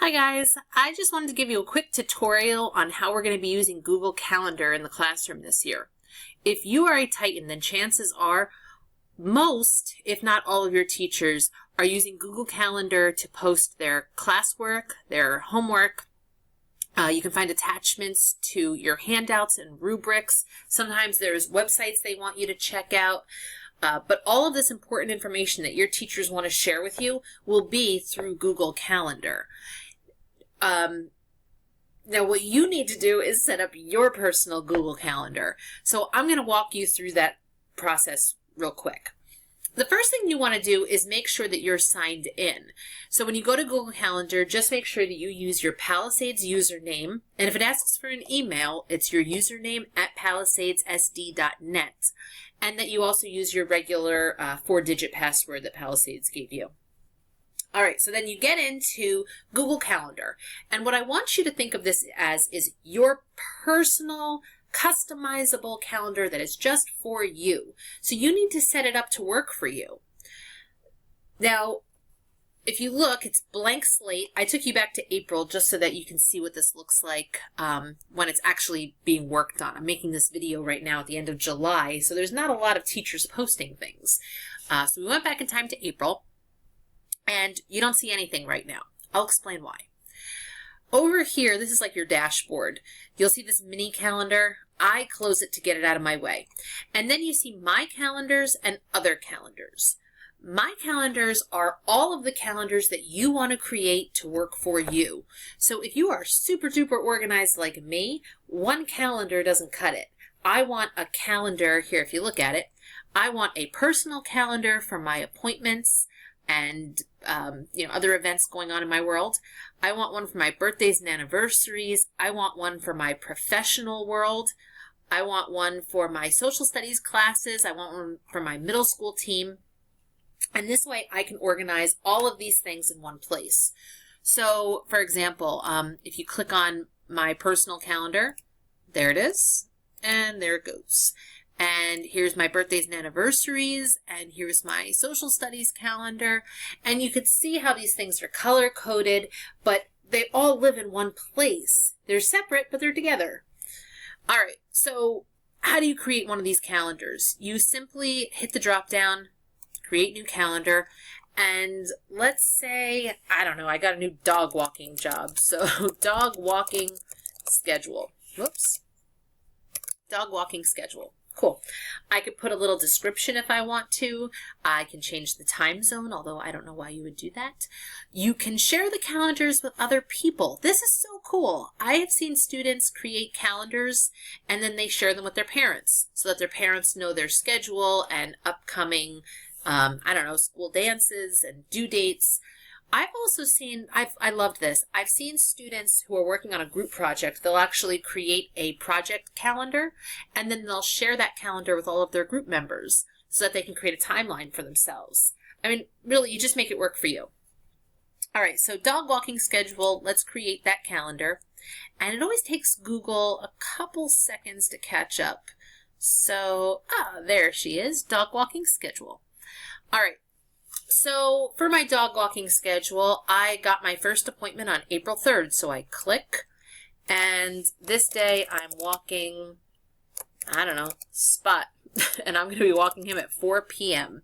Hi guys, I just wanted to give you a quick tutorial on how we're going to be using Google Calendar in the classroom this year. If you are a Titan, then chances are most, if not all of your teachers are using Google Calendar to post their classwork, their homework. You can find attachments to your handouts and rubrics. Sometimes there's websites they want you to check out. But all of this important information that your teachers want to share with you will be through Google Calendar. Now what you need to do is set up your personal Google Calendar. So I'm going to walk you through that process real quick. The first thing you want to do is make sure that you're signed in. So when you go to Google Calendar, just make sure that you use your Palisades username. And if it asks for an email, it's your username at palisadessd.net. And that you also use your regular 4-digit password that Palisades gave you. All right, so then you get into Google Calendar. And what I want you to think of this as is your personal, customizable calendar that is just for you. So you need to set it up to work for you. Now, if you look, it's blank slate. I took you back to April just so that you can see what this looks like when it's actually being worked on. I'm making this video right now at the end of July, so there's not a lot of teachers posting things. So we went back in time to April. And you don't see anything right now. I'll explain why. Over here, this is like your dashboard. You'll see this mini calendar. I close it to get it out of my way. And then you see my calendars and other calendars. My calendars are all of the calendars that you want to create to work for you. So if you are super duper organized like me, one calendar doesn't cut it. I want a calendar, here if you look at it, I want a personal calendar for my appointments and other events going on in my world. I want one for my birthdays and anniversaries. I want one for my professional world. I want one for my social studies classes. I want one for my middle school team. And this way I can organize all of these things in one place. So, for example, if you click on my personal calendar, there it is, and there it goes. And here's my birthdays and anniversaries, and here's my social studies calendar. And you could see how these things are color-coded, but they all live in one place. They're separate, but they're together. All right, so how do you create one of these calendars? You simply hit the drop-down, create new calendar, and let's say, I don't know, I got a new dog walking job. So dog walking schedule. Whoops. Dog walking schedule. Cool. I could put a little description if I want to. I can change the time zone, although I don't know why you would do that. You can share the calendars with other people. This is so cool. I have seen students create calendars and then they share them with their parents so that their parents know their schedule and upcoming, school dances and due dates. I've also seen, I loved this. I've seen students who are working on a group project, they'll actually create a project calendar and then they'll share that calendar with all of their group members so that they can create a timeline for themselves. I mean, really, you just make it work for you. All right, so dog walking schedule, let's create that calendar. And it always takes Google a couple seconds to catch up. So, there she is, dog walking schedule. All right. So for my dog walking schedule, I got my first appointment on April 3rd. So I click, and this day I'm walking, Spot. And I'm going to be walking him at 4 p.m.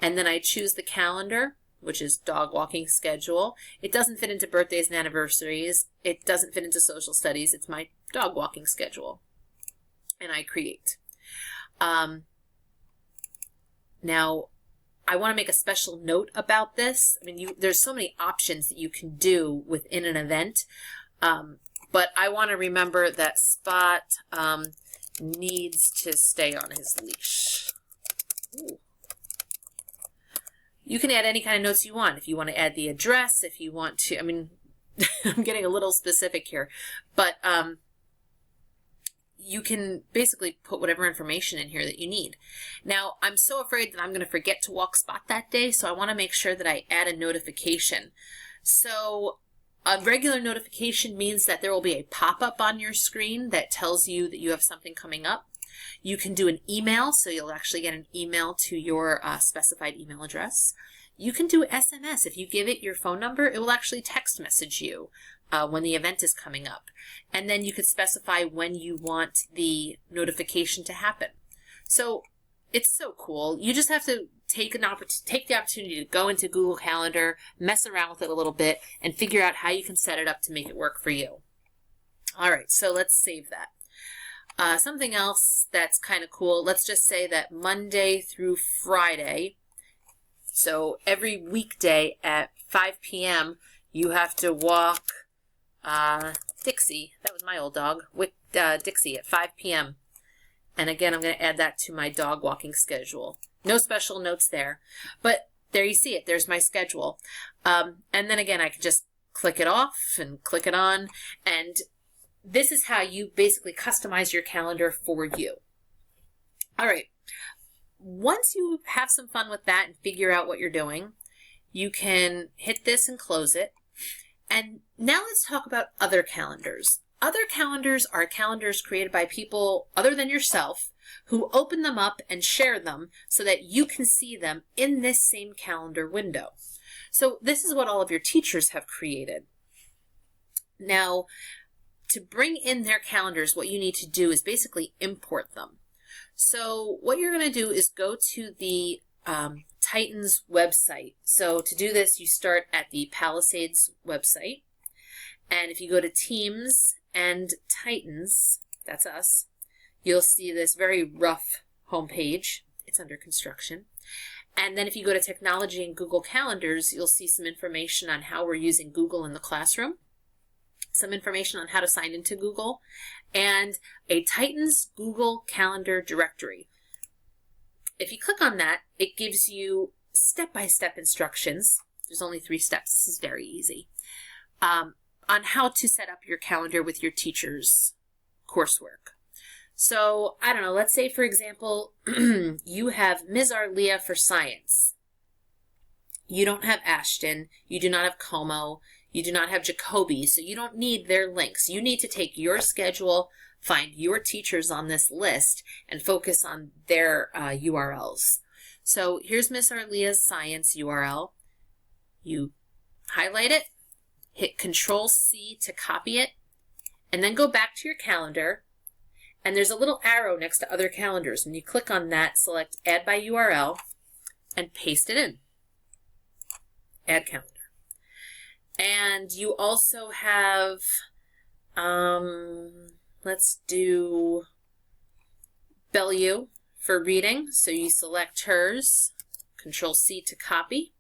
And then I choose the calendar, which is dog walking schedule. It doesn't fit into birthdays and anniversaries. It doesn't fit into social studies. It's my dog walking schedule. And I create. Now, I want to make a special note about this. I mean, there's so many options that you can do within an event, but I want to remember that Spot needs to stay on his leash. Ooh. You can add any kind of notes you want. If you want to add the address, if you want to, I'm getting a little specific here, but you can basically put whatever information in here that you need. Now, I'm so afraid that I'm going to forget to walk Spot that day, so I want to make sure that I add a notification. So a regular notification means that there will be a pop-up on your screen that tells you that you have something coming up. You can do an email, so you'll actually get an email to your specified email address. You can do SMS. If you give it your phone number, it will actually text message you when the event is coming up. And then you could specify when you want the notification to happen. So it's so cool. You just have to take the opportunity to go into Google Calendar, mess around with it a little bit, and figure out how you can set it up to make it work for you. All right, so let's save that. Something else that's kind of cool, let's just say that Monday through Friday, so every weekday at 5 p.m., you have to walk Dixie, that was my old dog, with Dixie at 5 p.m. And again, I'm going to add that to my dog walking schedule. No special notes there, but there you see it. There's my schedule. And then again, I can just click it off and click it on. And this is how you basically customize your calendar for you. All right. Once you have some fun with that and figure out what you're doing, you can hit this and close it. And now let's talk about other calendars. Other calendars are calendars created by people other than yourself who open them up and share them so that you can see them in this same calendar window. So this is what all of your teachers have created. Now, to bring in their calendars, what you need to do is basically import them. So what you're going to do is go to the Titans website. So to do this, you start at the Palisades website. And if you go to Teams and Titans, that's us, you'll see this very rough homepage. It's under construction. And then if you go to Technology and Google Calendars, you'll see some information on how we're using Google in the classroom, some information on how to sign into Google, and a Titans Google Calendar directory. If you click on that, it gives you step-by-step instructions. There's only 3 steps. This is very easy. On how to set up your calendar with your teacher's coursework. So, I don't know, let's say, for example, you have Ms. Arlia for science. You don't have Ashton, you do not have Como, you do not have Jacoby, so you don't need their links. You need to take your schedule, find your teachers on this list, and focus on their URLs. So here's Ms. Arlia's science URL. You highlight it, hit Control-C to copy it, and then go back to your calendar, and there's a little arrow next to other calendars. When you click on that, select Add by URL, and paste it in. Add calendar. And you also have, let's do Bellew for reading. So you select hers, Control-C to copy,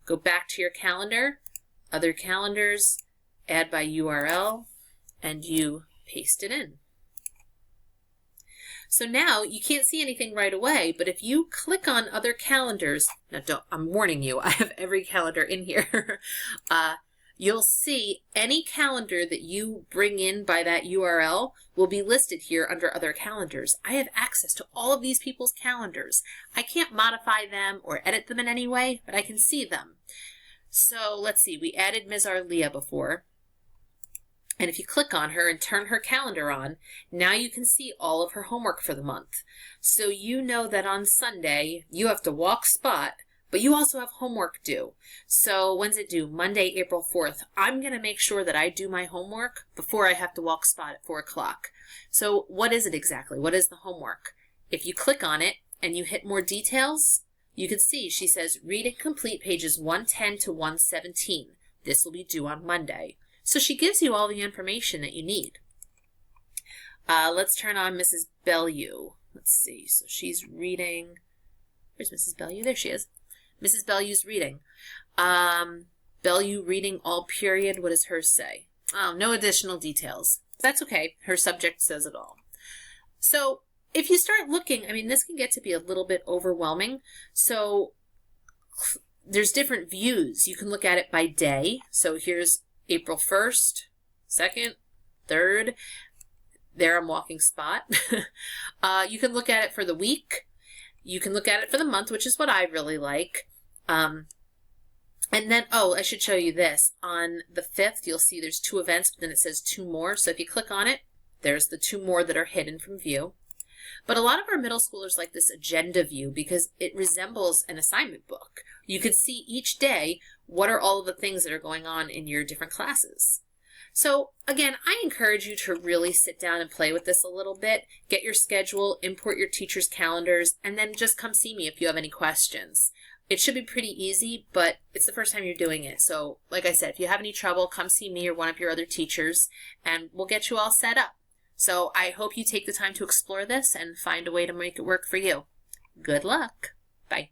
go back to your calendar, other calendars, add by URL, and you paste it in. So now you can't see anything right away, but if you click on other calendars, now I'm warning you, I have every calendar in here, you'll see any calendar that you bring in by that URL will be listed here under other calendars. I have access to all of these people's calendars. I can't modify them or edit them in any way, but I can see them. So let's see, we added Ms. Arlia before. And if you click on her and turn her calendar on, now you can see all of her homework for the month. So you know that on Sunday, you have to walk Spot, but you also have homework due. So when's it due? Monday, April 4th. I'm going to make sure that I do my homework before I have to walk Spot at 4 o'clock. So what is it exactly? What is the homework? If you click on it and you hit more details, you can see she says read and complete pages 110 to 117. This will be due on Monday. So she gives you all the information that you need. Let's turn on Mrs. Bellew. Let's see. So she's reading. Where's Mrs. Bellew? There she is. Mrs. Bellew's reading. Bellew reading all period. What does hers say? Oh, no additional details. That's okay. Her subject says it all. So if you start looking, I mean, this can get to be a little bit overwhelming. So there's different views. You can look at it by day. So here's April 1st, 2nd, 3rd. There I'm walking Spot. You can look at it for the week. You can look at it for the month, which is what I really like. And then, oh, I should show you this. On the 5th, you'll see there's 2 events, but then it says 2 more. So if you click on it, there's the 2 more that are hidden from view. But a lot of our middle schoolers like this agenda view because it resembles an assignment book. You could see each day what are all of the things that are going on in your different classes. So again, I encourage you to really sit down and play with this a little bit, get your schedule, import your teacher's calendars, and then just come see me if you have any questions. It should be pretty easy, but it's the first time you're doing it. So like I said, if you have any trouble, come see me or one of your other teachers, and we'll get you all set up. So I hope you take the time to explore this and find a way to make it work for you. Good luck. Bye.